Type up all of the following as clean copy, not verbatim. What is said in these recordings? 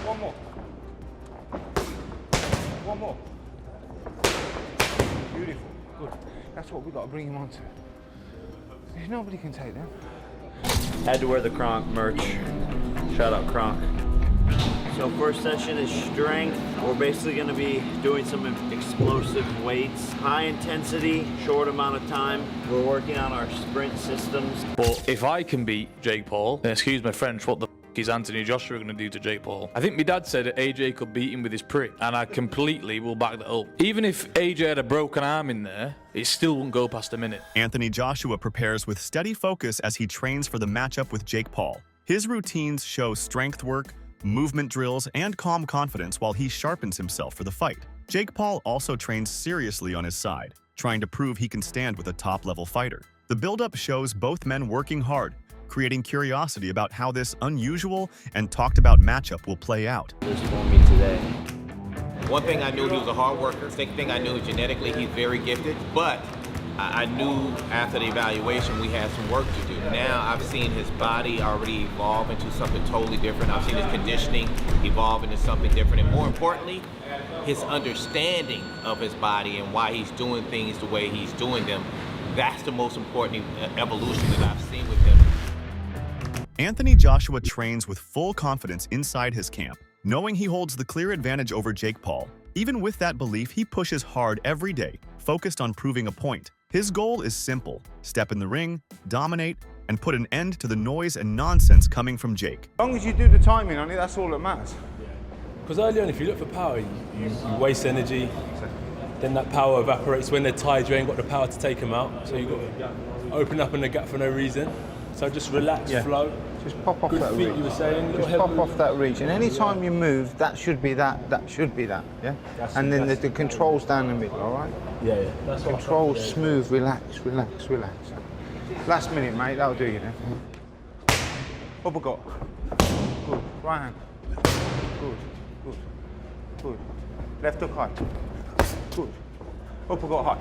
One more. One more. Beautiful. Good. That's what we've got to bring him on to. Nobody can take them. Had to wear the Kronk merch. Shout out Kronk. So first session is strength. We're basically going to be doing some explosive weights. High intensity, short amount of time. We're working on our sprint systems. But if I can beat Jake Paul, then excuse my French, what the f is Anthony Joshua going to do to Jake Paul? I think my dad said that AJ could beat him with his prick, and I completely will back that up. Even if AJ had a broken arm in there, it still wouldn't go past a minute. Anthony Joshua prepares with steady focus as he trains for the matchup with Jake Paul. His routines show strength work, movement drills, and calm confidence while he sharpens himself for the fight. Jake Paul also trains seriously on his side, trying to prove he can stand with a top-level fighter. The build-up shows both men working hard, creating curiosity about how this unusual and talked-about matchup will play out. Just for me today. One thing I knew, he was a hard worker. Second thing I knew, genetically he's very gifted, but I knew after the evaluation we had some work to do. Now I've seen his body already evolve into something totally different. I've seen his conditioning evolve into something different, and more importantly, his understanding of his body and why he's doing things the way he's doing them. That's the most important evolution that I've seen with him. Anthony Joshua trains with full confidence inside his camp, knowing he holds the clear advantage over Jake Paul. Even with that belief, he pushes hard every day, focused on proving a point. His goal is simple: step in the ring, dominate, and put an end to the noise and nonsense coming from Jake. As long as you do the timing on it, that's all that matters. Because early on, if you look for power, you waste energy, then that power evaporates. When they're tired, you ain't got the power to take them out, so you've got to open up in the gap for no reason. So just relax, flow. Just pop off Good that feet, reach. you were saying. Just pop off that reach. And any time you move, that should be that, that should be that, yeah? And then the control's down the middle, all right? Yeah. That's what Control, I thought, yeah. smooth, relax, relax, relax. Last minute, mate, that'll do you then. Uppercut. Good. Right hand. Good, good, good. Left hook high. Good. Uppercut high.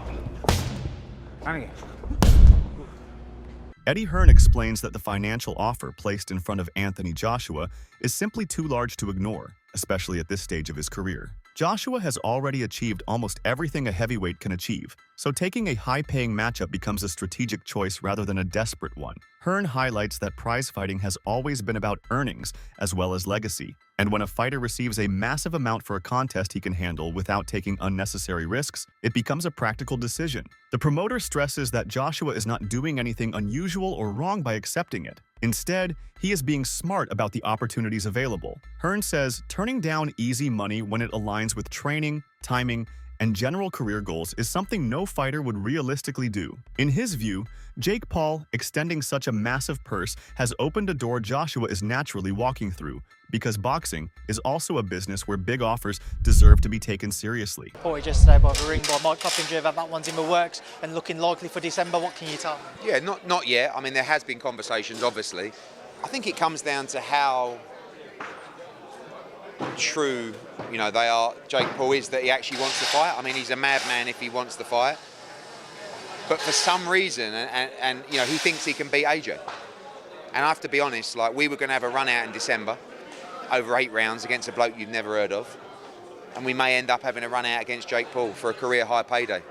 And again. Eddie Hearn explains that the financial offer placed in front of Anthony Joshua is simply too large to ignore, especially at this stage of his career. Joshua has already achieved almost everything a heavyweight can achieve, so taking a high-paying matchup becomes a strategic choice rather than a desperate one. Hearn highlights that prize fighting has always been about earnings as well as legacy, and when a fighter receives a massive amount for a contest he can handle without taking unnecessary risks, it becomes a practical decision. The promoter stresses that Joshua is not doing anything unusual or wrong by accepting it. Instead, he is being smart about the opportunities available. Hearn says turning down easy money when it aligns with training, timing, and general career goals is something no fighter would realistically do. In his view, Jake Paul extending such a massive purse has opened a door Joshua is naturally walking through, because boxing is also a business where big offers deserve to be taken seriously. Reported yesterday by the ring by Mike Coppinger that one's in the works and looking likely for December. What can you tell me? Yeah, not yet. I mean, there has been conversations, obviously. I think it comes down to how true, they are. Jake Paul is that he actually wants to fight. I mean, he's a madman if he wants to fight. But for some reason, and he thinks he can beat AJ. And I have to be honest, we were going to have a run out in December, over 8 rounds against a bloke you've never heard of. And we may end up having a run out against Jake Paul for a career high payday.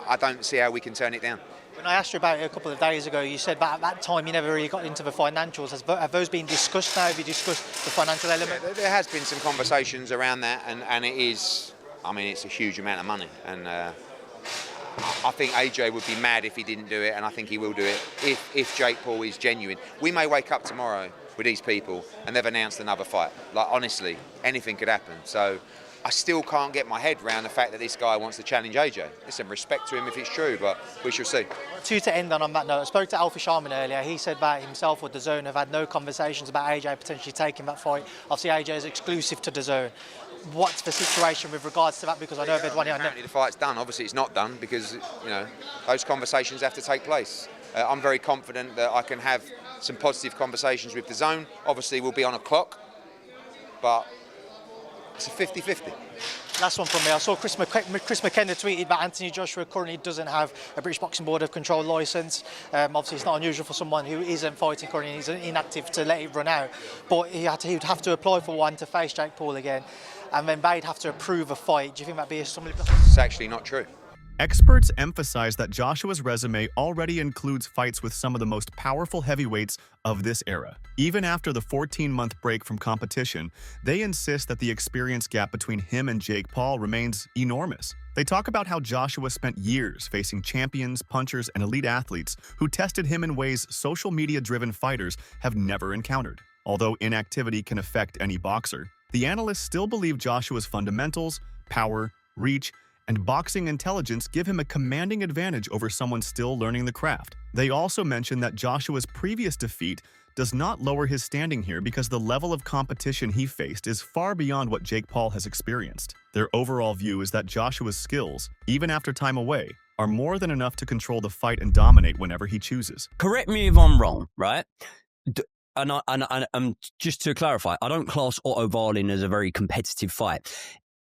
I don't see how we can turn it down. When I asked you about it a couple of days ago, you said that at that time you never really got into the financials. Have those been discussed now? Have you discussed the financial element? Yeah, there has been some conversations around that, and it is, it's a huge amount of money. And I think AJ would be mad if he didn't do it, and I think he will do it if Jake Paul is genuine. We may wake up tomorrow with these people and they've announced another fight. Honestly, anything could happen. So I still can't get my head around the fact that this guy wants to challenge AJ. Listen, respect to him if it's true, but we shall see. To end on that note, I spoke to Alfie Sharman earlier. He said that himself or DAZN have had no conversations about AJ potentially taking that fight. Obviously, AJ is exclusive to DAZN. What's the situation with regards to that? Because I know everyone here. Apparently the fight's done. Obviously, it's not done because those conversations have to take place. I'm very confident that I can have some positive conversations with DAZN. Obviously, we'll be on a clock, but it's a 50-50. Last one from me. I saw Chris McKenna tweeted that Anthony Joshua currently doesn't have a British Boxing Board of Control licence. Obviously, it's not unusual for someone who isn't fighting currently and he's inactive to let it run out. But he would have to apply for one to face Jake Paul again, and then they'd have to approve a fight. Do you think that'd be something? It's actually not true. Experts emphasize that Joshua's resume already includes fights with some of the most powerful heavyweights of this era. Even after the 14-month break from competition, they insist that the experience gap between him and Jake Paul remains enormous. They talk about how Joshua spent years facing champions, punchers, and elite athletes who tested him in ways social media-driven fighters have never encountered. Although inactivity can affect any boxer, the analysts still believe Joshua's fundamentals, power, reach, and boxing intelligence give him a commanding advantage over someone still learning the craft. They also mention that Joshua's previous defeat does not lower his standing here because the level of competition he faced is far beyond what Jake Paul has experienced. Their overall view is that Joshua's skills, even after time away, are more than enough to control the fight and dominate whenever he chooses. Correct me if I'm wrong, right? And just to clarify, I don't class Otto Wallin as a very competitive fight.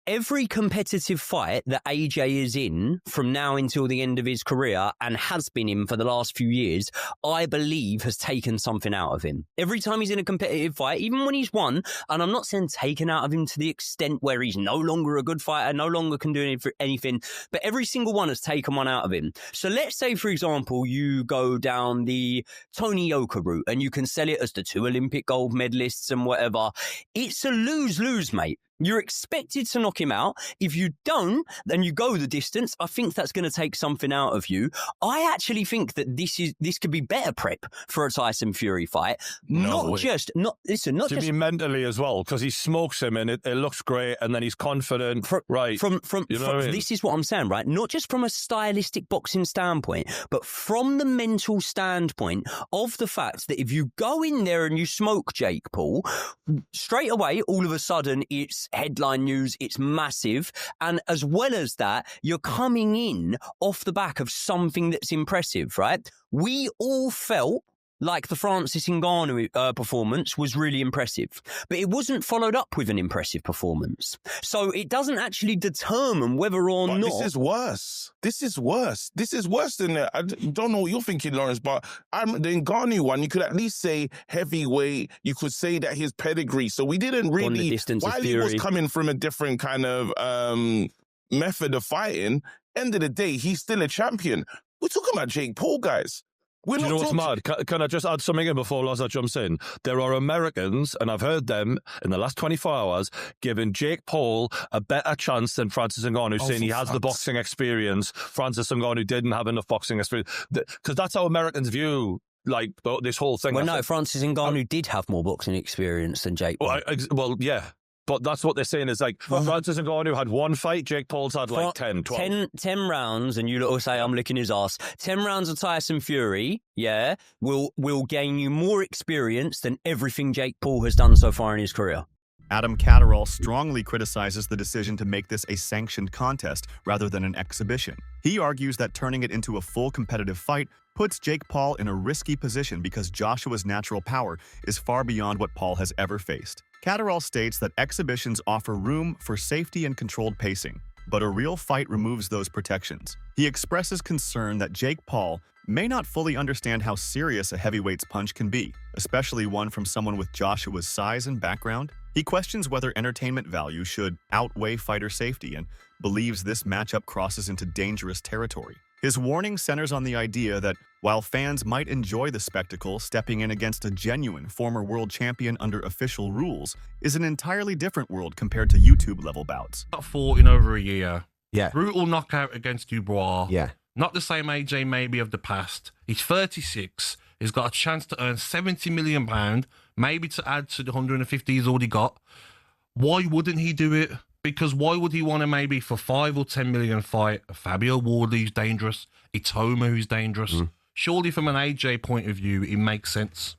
Every competitive fight that AJ is in from now until the end of his career and has been in for the last few years, I believe has taken something out of him. Every time he's in a competitive fight, even when he's won, and I'm not saying taken out of him to the extent where he's no longer a good fighter, no longer can do anything, but every single one has taken one out of him. So let's say, for example, you go down the Tony Yoka route and you can sell it as the 2 Olympic gold medalists and whatever. It's a lose-lose, mate. You're expected to knock him out. If you don't, then you go the distance. I think that's going to take something out of you. I actually think that this could be better prep for a Tyson Fury fight. Not just mentally as well, because he smokes him and it looks great, and then he's confident. This is what I'm saying, right? Not just from a stylistic boxing standpoint, but from the mental standpoint of the fact that if you go in there and you smoke Jake Paul, straight away, all of a sudden, it's headline news, it's massive. And as well as that, you're coming in off the back of something that's impressive, right? We all felt like the Francis Ngannou performance was really impressive, but it wasn't followed up with an impressive performance. So it doesn't actually determine whether or not... This is worse. This is worse. This is worse than that. I don't know what you're thinking, Lawrence, but the Ngannou one, you could at least say heavyweight. You could say that his pedigree. So we didn't really... While he was coming from a different kind of method of fighting, end of the day, he's still a champion. We're talking about Jake Paul, guys. Do you know what's mad? Can I just add something in before Loza jumps in? There are Americans, and I've heard them in the last 24 hours, giving Jake Paul a better chance than Francis Ngannou, saying he has the boxing experience. Francis Ngannou didn't have enough boxing experience. Because that's how Americans view this whole thing. Well, no, Francis Ngannou did have more boxing experience than Jake Paul. Well, yeah. But that's what they're saying is Francis Ngannou had 1 fight, Jake Paul's had 10, 12. 10 rounds, and you little say I'm licking his ass. 10 rounds of Tyson Fury, will gain you more experience than everything Jake Paul has done so far in his career. Adam Catterall strongly criticizes the decision to make this a sanctioned contest rather than an exhibition. He argues that turning it into a full competitive fight puts Jake Paul in a risky position because Joshua's natural power is far beyond what Paul has ever faced. Catterall states that exhibitions offer room for safety and controlled pacing, but a real fight removes those protections. He expresses concern that Jake Paul may not fully understand how serious a heavyweight's punch can be, especially one from someone with Joshua's size and background. He questions whether entertainment value should outweigh fighter safety and believes this matchup crosses into dangerous territory. His warning centers on the idea that while fans might enjoy the spectacle, stepping in against a genuine former world champion under official rules is an entirely different world compared to YouTube-level bouts. Fought in over a year. Yeah. Brutal knockout against Dubois. Yeah. Not the same AJ maybe of the past. He's 36. He's got a chance to earn £70 million, maybe to add to the 150 he's already got. Why wouldn't he do it? Because why would he want to maybe for 5 or 10 million fight a Fabio Wardley who's dangerous, Itoma who's dangerous? Surely from an AJ point of view, it makes sense.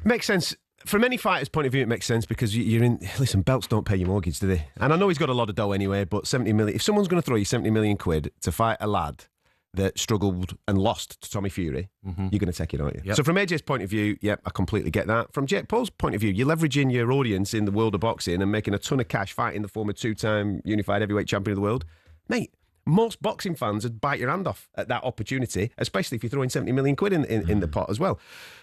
Makes sense. From any fighter's point of view, it makes sense because you're in... Listen, belts don't pay your mortgage, do they? And I know he's got a lot of dough anyway, but 70 million... If someone's going to throw you 70 million quid to fight a lad that struggled and lost to Tommy Fury, you're going to take it, aren't you? Yep. So from AJ's point of view, yep, I completely get that. From Jake Paul's point of view, you're leveraging your audience in the world of boxing and making a ton of cash fighting the former two-time unified heavyweight champion of the world. Mate, most boxing fans would bite your hand off at that opportunity, especially if you're throwing 70 million quid in the pot as well.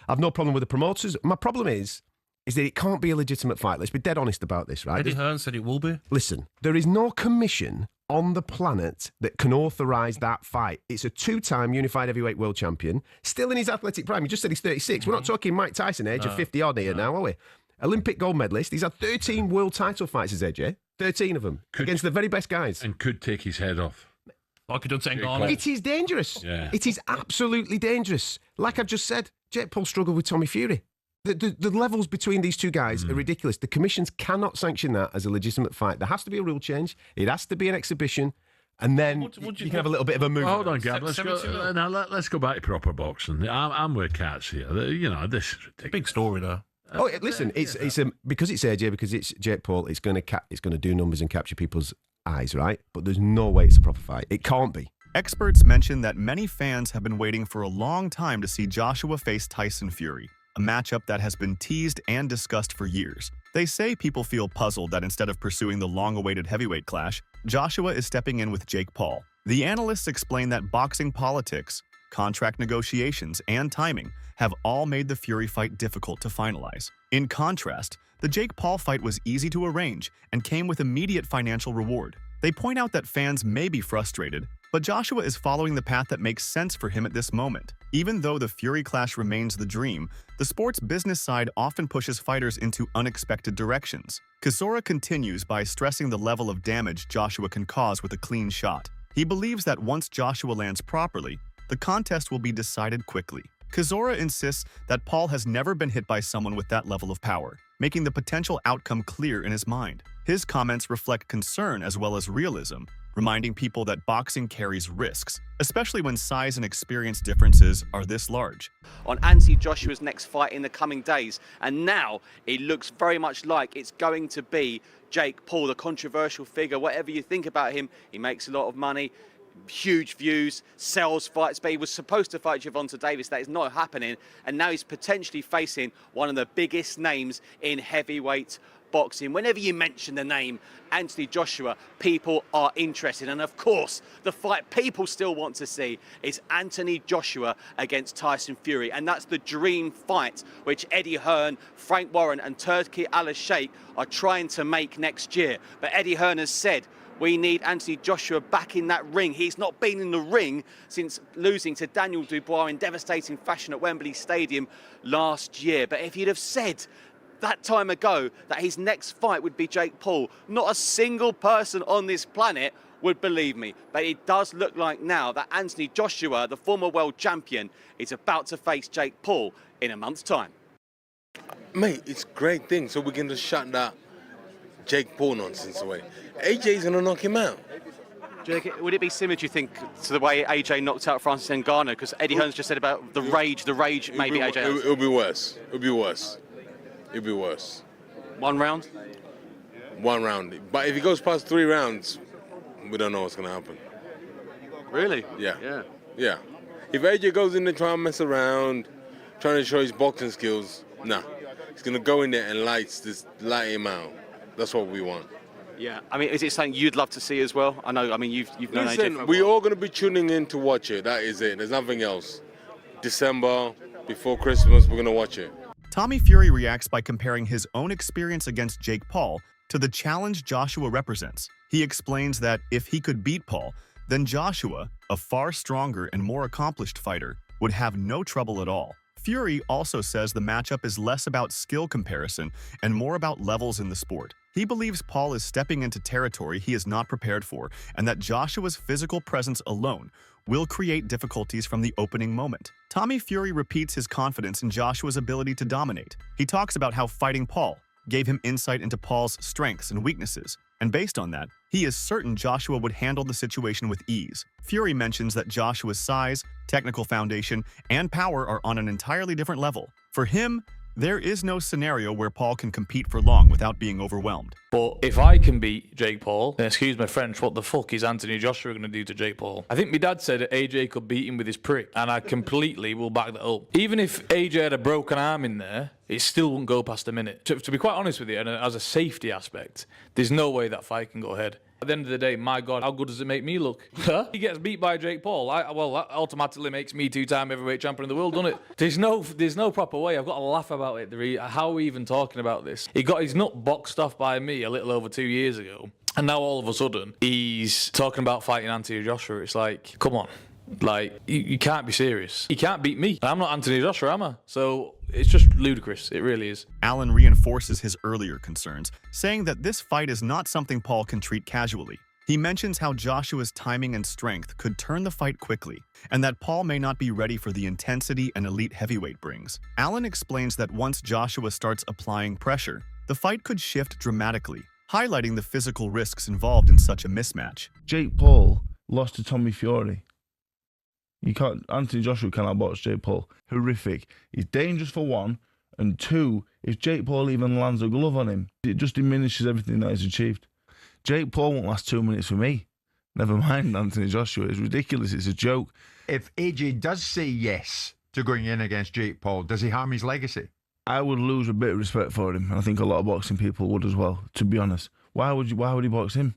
I've no problem with the promoters. My problem is that it can't be a legitimate fight. Let's be dead honest about this, right? Eddie Hearn said it will be. Listen, there is no commission on the planet that can authorise that fight. It's a two-time unified heavyweight world champion, still in his athletic prime. You just said he's 36. We're not talking Mike Tyson age of 50-odd here now, are we? Olympic gold medalist. He's had 13 world title fights as AJ. 13 of them against the very best guys. And could take his head off. Like he done to Ngannou. It is dangerous. Yeah. It is absolutely dangerous. Like I've just said, Jake Paul struggled with Tommy Fury. The levels between these two guys are ridiculous. The commissions cannot sanction that as a legitimate fight. There has to be a rule change. It has to be an exhibition. And then you can have a little bit of a move. Hold on, Gab. Let's go back to proper boxing. I'm with Cats here. You know, this is ridiculous. Big story, though. Oh, listen, it's because it's AJ, because it's Jake Paul, it's going to do numbers and capture people's eyes, right? But there's no way it's a proper fight. It can't be. Experts mention that many fans have been waiting for a long time to see Joshua face Tyson Fury, a matchup that has been teased and discussed for years. They say people feel puzzled that instead of pursuing the long-awaited heavyweight clash, Joshua is stepping in with Jake Paul. The analysts explain that boxing politics, contract negotiations, and timing have all made the Fury fight difficult to finalize. In contrast, the Jake Paul fight was easy to arrange and came with immediate financial reward. They point out that fans may be frustrated, but Joshua is following the path that makes sense for him at this moment. Even though the Fury clash remains the dream, the sport's business side often pushes fighters into unexpected directions. Chisora continues by stressing the level of damage Joshua can cause with a clean shot. He believes that once Joshua lands properly, the contest will be decided quickly. Chisora insists that Paul has never been hit by someone with that level of power, making the potential outcome clear in his mind. His comments reflect concern as well as realism, reminding people that boxing carries risks, especially when size and experience differences are this large. On Anthony Joshua's next fight in the coming days, and now it looks very much like it's going to be Jake Paul, the controversial figure. Whatever you think about him, he makes a lot of money, huge views, sells fights, but he was supposed to fight Gervonta Davis. That is not happening, and now he's potentially facing one of the biggest names in heavyweight boxing. Whenever you mention the name Anthony Joshua, people are interested, and of course the fight people still want to see is Anthony Joshua against Tyson Fury, and that's the dream fight which Eddie Hearn, Frank Warren and Turki Al-Sheikh are trying to make next year. But Eddie Hearn has said we need Anthony Joshua back in that ring. He's not been in the ring since losing to Daniel Dubois in devastating fashion at Wembley Stadium last year. But if he'd have said that time ago that his next fight would be Jake Paul, not a single person on this planet would believe me. But it does look like now that Anthony Joshua, the former world champion, is about to face Jake Paul in a month's time. Mate, it's a great thing, so we can just shut that Jake Paul nonsense away. AJ's gonna knock him out. Jake, would it be similar, do you think, to the way AJ knocked out Francis Ngannou? Because Eddie Hearn's just said about the rage maybe AJ has. It'll be worse. It'll be worse. It'll be worse. 1 round? 1 round. But if he goes past 3 rounds, we don't know what's gonna happen. Really? Yeah. Yeah. Yeah. If AJ goes in there trying to mess around, trying to show his boxing skills, nah. He's gonna go in there and light him out. That's what we want. Yeah, I mean, is it something you'd love to see as well? I know, I mean, you've known AJ for a Listen, while. we're all going to be tuning in to watch it. That is it. There's nothing else. December, before Christmas, we're going to watch it. Tommy Fury reacts by comparing his own experience against Jake Paul to the challenge Joshua represents. He explains that if he could beat Paul, then Joshua, a far stronger and more accomplished fighter, would have no trouble at all. Fury also says the matchup is less about skill comparison and more about levels in the sport. He believes Paul is stepping into territory he is not prepared for, and that Joshua's physical presence alone will create difficulties from the opening moment. Tommy Fury repeats his confidence in Joshua's ability to dominate. He talks about how fighting Paul gave him insight into Paul's strengths and weaknesses, and based on that, he is certain Joshua would handle the situation with ease. Fury mentions that Joshua's size, technical foundation, and power are on an entirely different level. For him, There is no scenario where Paul can compete for long without being overwhelmed. But if I can beat Jake Paul, then excuse my French, what the fuck is Anthony Joshua going to do to Jake Paul? I think my dad said that AJ could beat him with his prick, and I completely will back that up. Even if AJ had a broken arm in there, it still wouldn't go past a minute. To be quite honest with you, and as a safety aspect, there's no way that fight can go ahead. At the end of the day, my God, how good does it make me look? He gets beat by Jake Paul. Well, that automatically makes me two-time heavyweight champion of the world, doesn't it? There's no proper way. I've got to laugh about it. How are we even talking about this? He got his nut boxed off by me a little over 2 years ago. And now all of a sudden, he's talking about fighting Anthony Joshua. It's like, come on. Like, you can't be serious. He can't beat me. I'm not Anthony Joshua, am I? So it's just ludicrous. It really is. Allen reinforces his earlier concerns, saying that this fight is not something Paul can treat casually. He mentions how Joshua's timing and strength could turn the fight quickly, and that Paul may not be ready for the intensity an elite heavyweight brings. Allen explains that once Joshua starts applying pressure, the fight could shift dramatically, highlighting the physical risks involved in such a mismatch. Jake Paul lost to Tommy Fury. Anthony Joshua cannot box Jake Paul. Horrific. He's dangerous for one, and two, if Jake Paul even lands a glove on him, it just diminishes everything that he's achieved. Jake Paul won't last 2 minutes for me. Never mind Anthony Joshua. It's ridiculous. It's a joke. If AJ does say yes to going in against Jake Paul, does he harm his legacy? I would lose a bit of respect for him. I think a lot of boxing people would as well, to be honest. Why would he box him?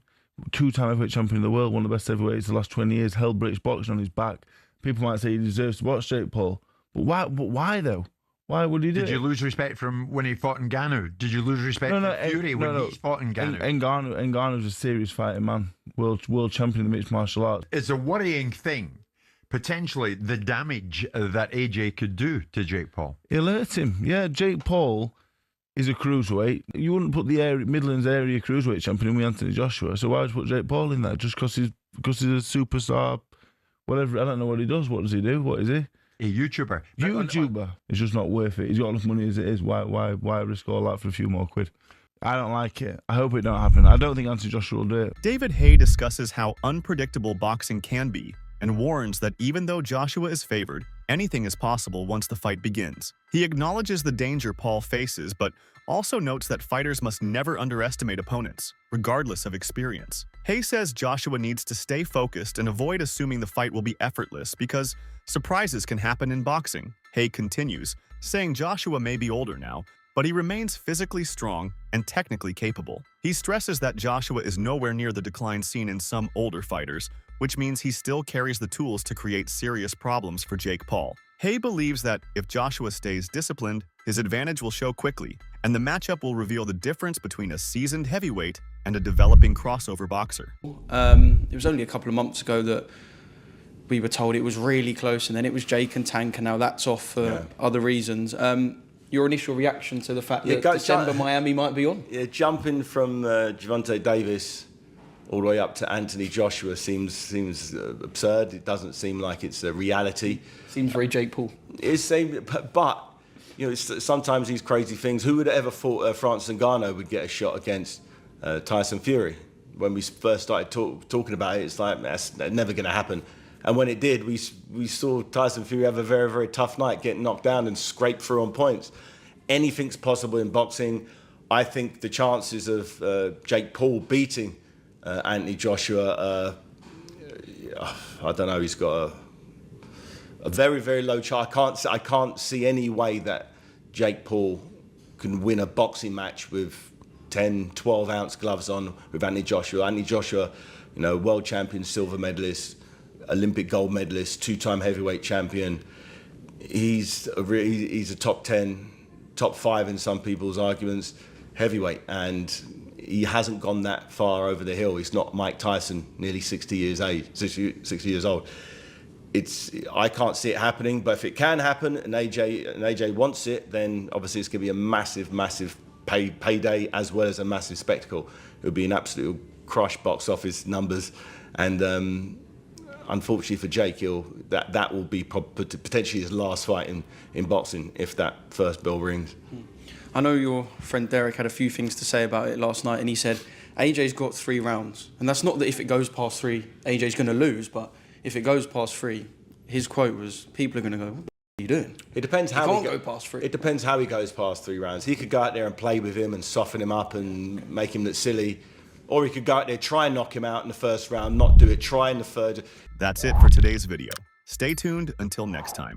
Two-time heavyweight champion of the world, one of the best heavyweights the last 20 years, held British boxing on his back. People might say he deserves to box Jake Paul. But why though? Why would he do it? Did you lose respect from when he fought Ngannou? Did you lose respect from Fury when he fought Ngannou? Ngannou's a serious fighting man. World champion of the mixed martial arts. It's a worrying thing, potentially, the damage that AJ could do to Jake Paul. He'll hurt him. Yeah, Jake Paul is a cruiserweight. You wouldn't put the Midlands area cruiserweight champion with Anthony Joshua. So why would you put Jake Paul in there? Just because he's a superstar, whatever. I don't know what he does. What does he do? What is he? A YouTuber. It's just not worth it. He's got enough money as it is. Why risk all that for a few more quid? I don't like it. I hope it don't happen. I don't think Anthony Joshua will do it. David Haye discusses how unpredictable boxing can be and warns that even though Joshua is favored, anything is possible once the fight begins. He acknowledges the danger Paul faces, but also notes that fighters must never underestimate opponents, regardless of experience. Haye says Joshua needs to stay focused and avoid assuming the fight will be effortless because surprises can happen in boxing. Haye continues, saying Joshua may be older now, but he remains physically strong and technically capable. He stresses that Joshua is nowhere near the decline seen in some older fighters, which means he still carries the tools to create serious problems for Jake Paul. Haye believes that if Joshua stays disciplined, his advantage will show quickly, and the matchup will reveal the difference between a seasoned heavyweight and a developing crossover boxer. It was only a couple of months ago that we were told it was really close, and then it was Jake and Tank, and now that's off for other reasons. Your initial reaction to the fact that December Miami might be on? Yeah, jumping from Gervonta Davis all the way up to Anthony Joshua seems absurd. It doesn't seem like it's a reality. Seems very Jake Paul. It seems, but you know, sometimes these crazy things. Who would have ever thought Francis Ngannou would get a shot against Tyson Fury? When we first started talking about it, it's like that's never going to happen. And when it did, we saw Tyson Fury have a very, very tough night, get knocked down and scrape through on points. Anything's possible in boxing. I think the chances of Jake Paul beating Anthony Joshua, I don't know, he's got a very, very low chance. I can't see any way that Jake Paul can win a boxing match with 10, 12-ounce gloves on with Anthony Joshua. Anthony Joshua, you know, world champion, silver medalist, Olympic gold medalist, two-time heavyweight champion. He's a top 10, top 5 in some people's arguments, heavyweight, and he hasn't gone that far over the hill. He's not Mike Tyson, nearly 60 years old. I can't see it happening, but if it can happen and AJ wants it, then obviously it's going to be a massive, massive payday as well as a massive spectacle. It would be an absolute crush box office numbers, and unfortunately for Jake, that will be potentially his last fight in boxing if that first bell rings. I know your friend Derek had a few things to say about it last night, and he said AJ's got 3 rounds, and that's not that if it goes past 3, AJ's going to lose, but if it goes past 3, his quote was, people are going to go, you doing? It depends how he can't he go past 3. It depends how he goes past 3 rounds. He could go out there and play with him and soften him up and make him look silly, or he could go out there, try and knock him out in the first round, not do it, try in the third. That's it for today's video. Stay tuned until next time.